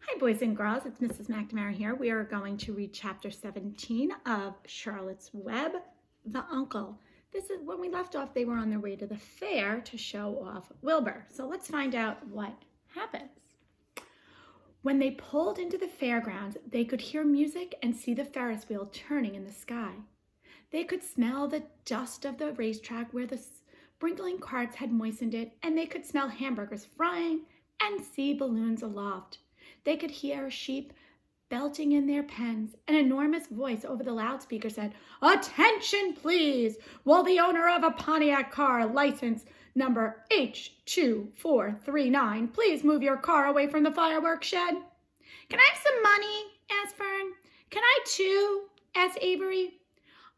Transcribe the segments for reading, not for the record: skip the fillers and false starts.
Hi, boys and girls. It's Mrs. McNamara here. We are going to read chapter 17 of Charlotte's Web, The Uncle. This is when we left off. They were on their way to the fair to show off Wilbur. So let's find out what happens. When they pulled into the fairgrounds, they could hear music and see the Ferris wheel turning in the sky. They could smell the dust of the racetrack where the sprinkling carts had moistened it, and they could smell hamburgers frying and see balloons aloft. They could hear sheep belting in their pens. An enormous voice over the loudspeaker said, "Attention, please! Will the owner of a Pontiac car, license number H2439, please move your car away from the fireworks shed?" "Can I have some money?" asked Fern. "Can I too?" asked Avery.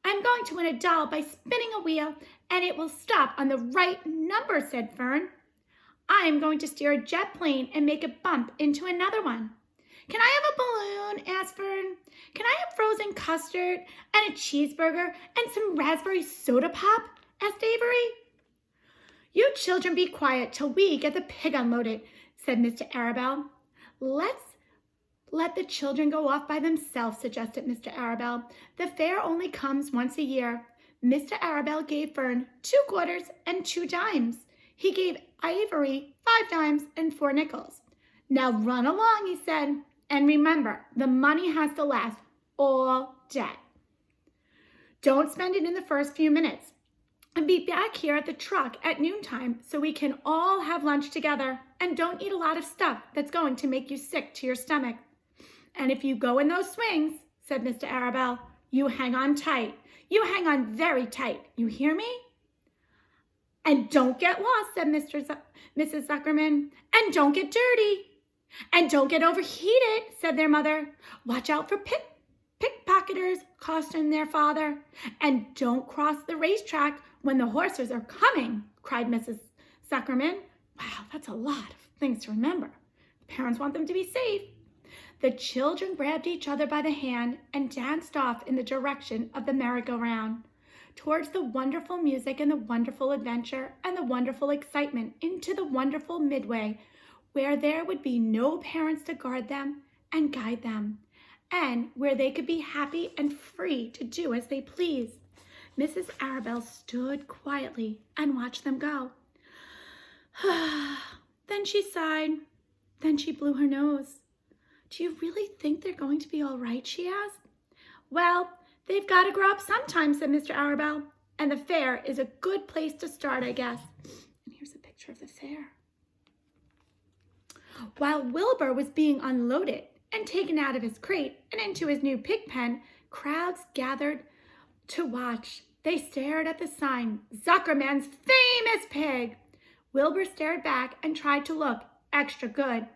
"I'm going to win a doll by spinning a wheel, and it will stop on the right number," said Fern. "I'm going to steer a jet plane and make it bump into another one." "Can I have a balloon?" asked Fern. "Can I have frozen custard and a cheeseburger and some raspberry soda pop?" asked Avery. "You children be quiet till we get the pig unloaded," said Mr. Arabelle. "Let's let the children go off by themselves," suggested Mr. Arabelle. "The fair only comes once a year." Mr. Arabelle gave Fern 2 quarters and 2 dimes. He gave Avery 5 dimes and 4 nickels. "Now run along," he said, "and remember, the money has to last all day. Don't spend it in the first few minutes. And be back here at the truck at noontime so we can all have lunch together. And don't eat a lot of stuff that's going to make you sick to your stomach. And if you go in those swings," said Mr. Arabelle, "you hang on tight. You hang on very tight. You hear me?" "And don't get lost," said Mrs. Zuckerman. "And don't get dirty." "And don't get overheated," said their mother. "Watch out for pickpocketers," cautioned their father. "And don't cross the racetrack when the horses are coming," cried Mrs. Zuckerman. Wow, that's a lot of things to remember. Parents want them to be safe. The children grabbed each other by the hand and danced off in the direction of the merry-go-round, towards the wonderful music and the wonderful adventure and the wonderful excitement, into the wonderful midway, where there would be no parents to guard them and guide them, and where they could be happy and free to do as they pleased. Mrs. Arabelle stood quietly and watched them go. Then she sighed. Then she blew her nose. "Do you really think they're going to be all right?" she asked. "Well, they've got to grow up sometime," said Mr. Arabelle, "and the fair is a good place to start, I guess." And here's a picture of the fair. While Wilbur was being unloaded and taken out of his crate and into his new pig pen, crowds gathered to watch. They stared at the sign, "Zuckerman's famous pig." Wilbur stared back and tried to look extra good.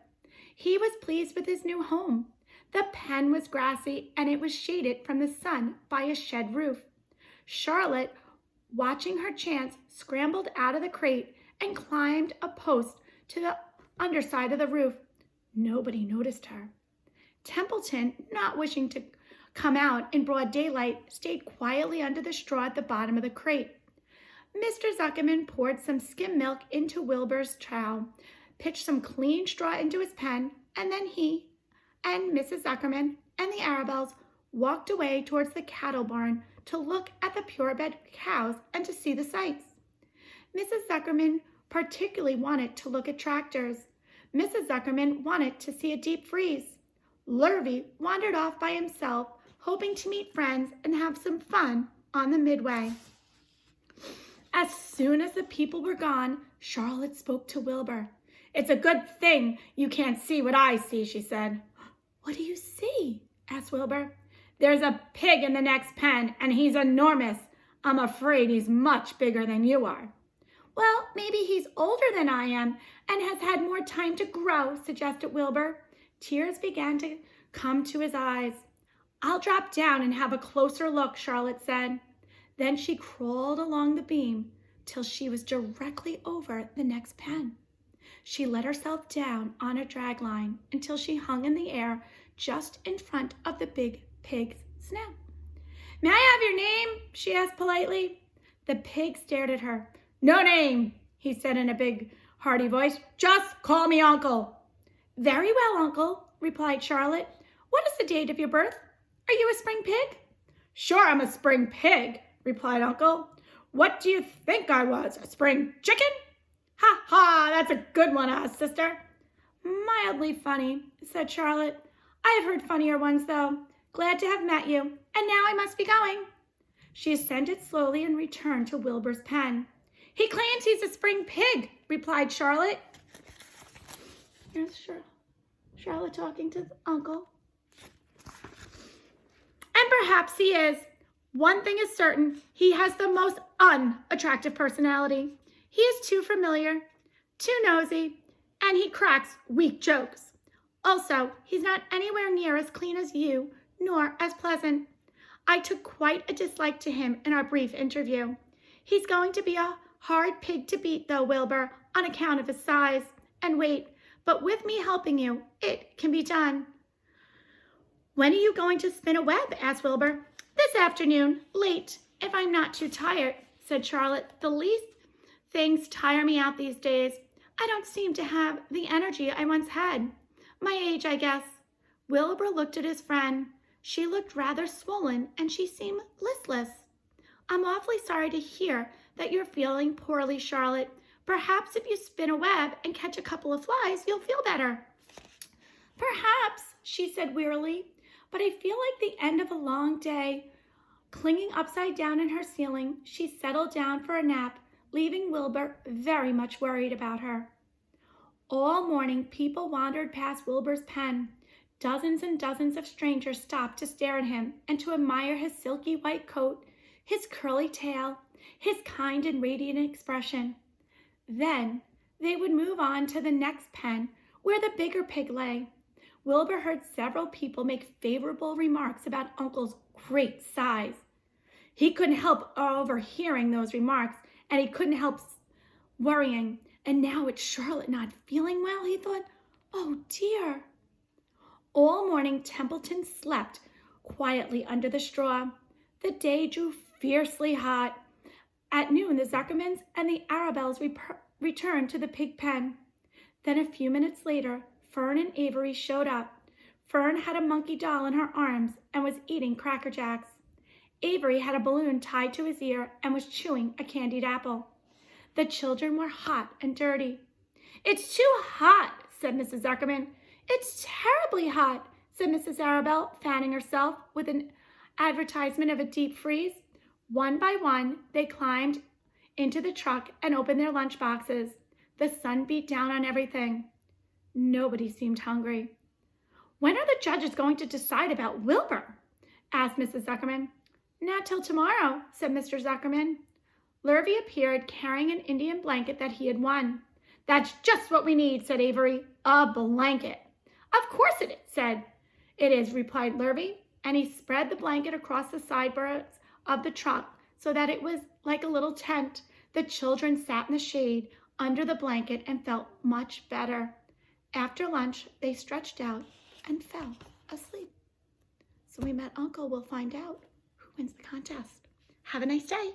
He was pleased with his new home. The pen was grassy, and it was shaded from the sun by a shed roof. Charlotte, watching her chance, scrambled out of the crate and climbed a post to the underside of the roof. Nobody noticed her. Templeton, not wishing to come out in broad daylight, stayed quietly under the straw at the bottom of the crate. Mr. Zuckerman poured some skim milk into Wilbur's trough, pitched some clean straw into his pen, and then he and Mrs. Zuckerman and the Arabelles walked away towards the cattle barn to look at the purebred cows and to see the sights. Mrs. Zuckerman particularly wanted to look at tractors. Mrs. Zuckerman wanted to see a deep freeze. Lurvy wandered off by himself, hoping to meet friends and have some fun on the midway. As soon as the people were gone, Charlotte spoke to Wilbur. "It's a good thing you can't see what I see," she said. "What do you see?" asked Wilbur. "There's a pig in the next pen, and he's enormous. I'm afraid he's much bigger than you are." "Well, maybe he's older than I am and has had more time to grow," suggested Wilbur. Tears began to come to his eyes. "I'll drop down and have a closer look," Charlotte said. Then she crawled along the beam till she was directly over the next pen. She let herself down on a drag line until she hung in the air just in front of the big pig's snout. "May I have your name?" she asked politely. The pig stared at her. "No name," he said in a big, hearty voice. "Just call me Uncle." "Very well, Uncle. replied Charlotte. What is the date of your birth? Are you a spring pig? Sure, I'm a spring pig, replied Uncle. What do you think I was, a spring chicken? Ha ha, that's a good one, sister. Mildly funny, said Charlotte. I have heard funnier ones, though. Glad to have met you, and now I must be going. She ascended slowly and returned to Wilbur's pen. He claims he's a spring pig, replied Charlotte. Here's Charlotte talking to Uncle. And perhaps he is. One thing is certain, he has the most unattractive personality. He is too familiar, too nosy, and he cracks weak jokes. Also, he's not anywhere near as clean as you, nor as pleasant. I took quite a dislike to him in our brief interview. He's going to be a hard pig to beat, though, Wilbur, on account of his size and weight. But with me helping you, it can be done. When are you going to spin a web? Asked Wilbur. This afternoon, late, if I'm not too tired, said Charlotte. The least things tire me out these days. I don't seem to have the energy I once had. My age, I guess. Wilbur looked at his friend. She looked rather swollen, and she seemed listless. I'm awfully sorry to hear that you're feeling poorly, Charlotte. Perhaps if you spin a web and catch a couple of flies, you'll feel better. Perhaps, she said wearily, but I feel like the end of a long day. Clinging upside down in her ceiling, she settled down for a nap, leaving Wilbur very much worried about her. All morning, people wandered past Wilbur's pen. Dozens and dozens of strangers stopped to stare at him and to admire his silky white coat, his curly tail, his kind and radiant expression. Then they would move on to the next pen where the bigger pig lay. Wilbur heard several people make favorable remarks about Uncle's great size. He couldn't help overhearing those remarks, and he couldn't help worrying. And now it's Charlotte not feeling well, he thought. Oh dear. All morning Templeton slept quietly under the straw. The day drew fiercely hot. At noon, the Zuckermans and the Arabelles returned to the pig pen. Then a few minutes later, Fern and Avery showed up. Fern had a monkey doll in her arms and was eating Cracker Jacks. Avery had a balloon tied to his ear and was chewing a candied apple. The children were hot and dirty. It's too hot, said Mrs. Zuckerman. It's terribly hot, said Mrs. Arabelle, fanning herself with an advertisement of a deep freeze. One by one, they climbed into the truck and opened their lunch boxes. The sun beat down on everything. Nobody seemed hungry. When are the judges going to decide about Wilbur? Asked Mrs. Zuckerman. Not till tomorrow, said Mr. Zuckerman. Lurvy appeared carrying an Indian blanket that he had won. That's just what we need, said Avery. A blanket. Of course it is, replied Lurvy, and he spread the blanket across the sideboards of the truck so that it was like a little tent. The children sat in the shade under the blanket and felt much better. After lunch, they stretched out and fell asleep. So we met Uncle. We'll find out who wins the contest. Have a nice day.